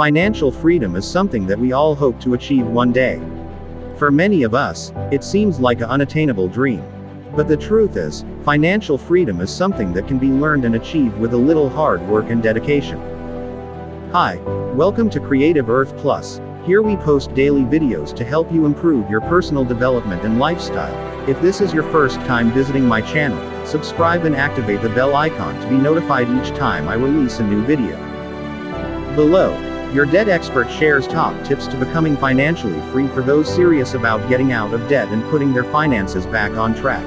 Financial freedom is something that we all hope to achieve one day. For many of us, it seems like an unattainable dream. But the truth is, financial freedom is something that can be learned and achieved with a little hard work and dedication. Hi, welcome to Creative Earth Plus. Here we post daily videos to help you improve your personal development and lifestyle. If this is your first time visiting my channel, subscribe and activate the bell icon to be notified each time I release a new video. Below, your debt expert shares top tips to becoming financially free for those serious about getting out of debt and putting their finances back on track.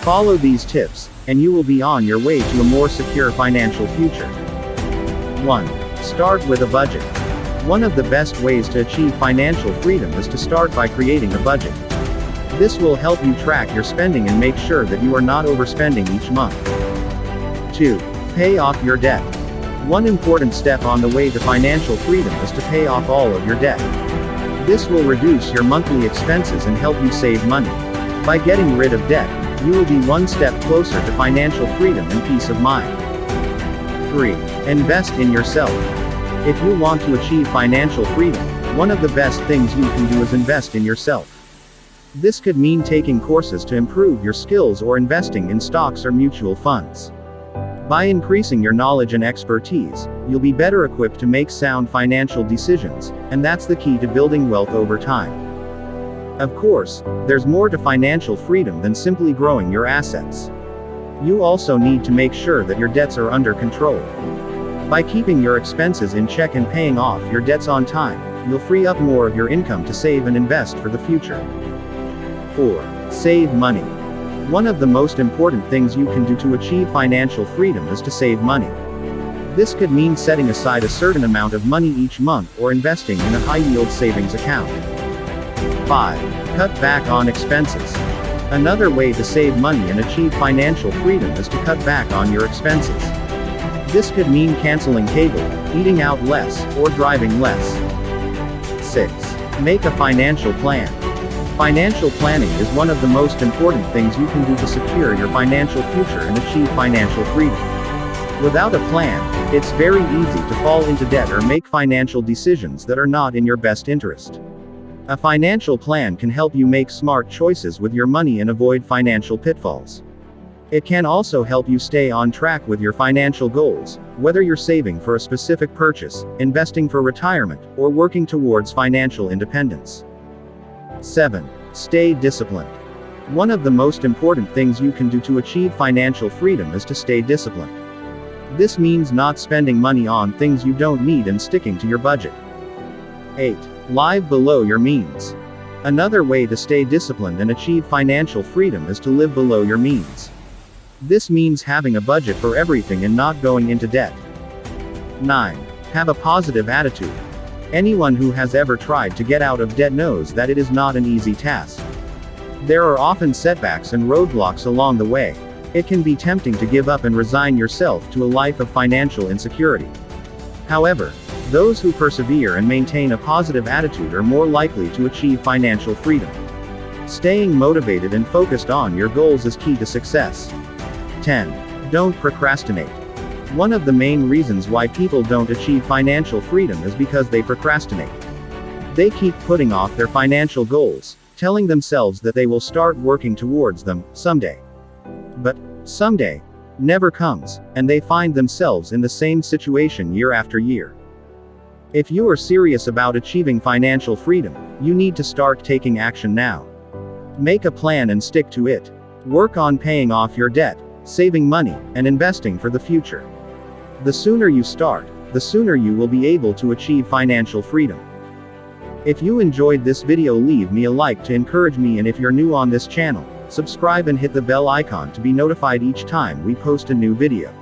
Follow these tips, and you will be on your way to a more secure financial future. 1. Start with a budget. One of the best ways to achieve financial freedom is to start by creating a budget. This will help you track your spending and make sure that you are not overspending each month. 2. Pay off your debt. One important step on the way to financial freedom is to pay off all of your debt. This will reduce your monthly expenses and help you save money. By getting rid of debt, you will be one step closer to financial freedom and peace of mind. 3. Invest in yourself. If you want to achieve financial freedom, one of the best things you can do is invest in yourself. This could mean taking courses to improve your skills or investing in stocks or mutual funds. By increasing your knowledge and expertise, you'll be better equipped to make sound financial decisions, and that's the key to building wealth over time. Of course, there's more to financial freedom than simply growing your assets. You also need to make sure that your debts are under control. By keeping your expenses in check and paying off your debts on time, you'll free up more of your income to save and invest for the future. 4. Save money. One of the most important things you can do to achieve financial freedom is to save money. This could mean setting aside a certain amount of money each month or investing in a high-yield savings account. 5. Cut back on expenses. Another way to save money and achieve financial freedom is to cut back on your expenses. This could mean canceling cable, eating out less, or driving less. 6. Make a financial plan. Financial planning is one of the most important things you can do to secure your financial future and achieve financial freedom. Without a plan, it's very easy to fall into debt or make financial decisions that are not in your best interest. A financial plan can help you make smart choices with your money and avoid financial pitfalls. It can also help you stay on track with your financial goals, whether you're saving for a specific purchase, investing for retirement, or working towards financial independence. 7. Stay disciplined. One of the most important things you can do to achieve financial freedom is to stay disciplined. This means not spending money on things you don't need and sticking to your budget. 8. Live below your means. Another way to stay disciplined and achieve financial freedom is to live below your means. This means having a budget for everything and not going into debt. 9. Have a positive attitude. Anyone who has ever tried to get out of debt knows that it is not an easy task. There are often setbacks and roadblocks along the way. It can be tempting to give up and resign yourself to a life of financial insecurity. However, those who persevere and maintain a positive attitude are more likely to achieve financial freedom. Staying motivated and focused on your goals is key to success. 10. Don't procrastinate. One of the main reasons why people don't achieve financial freedom is because they procrastinate. They keep putting off their financial goals, telling themselves that they will start working towards them someday. But someday never comes, and they find themselves in the same situation year after year. If you are serious about achieving financial freedom, you need to start taking action now. Make a plan and stick to it. Work on paying off your debt, saving money, and investing for the future. The sooner you start, the sooner you will be able to achieve financial freedom. If you enjoyed this video, leave me a like to encourage me, and if you're new on this channel, subscribe and hit the bell icon to be notified each time we post a new video.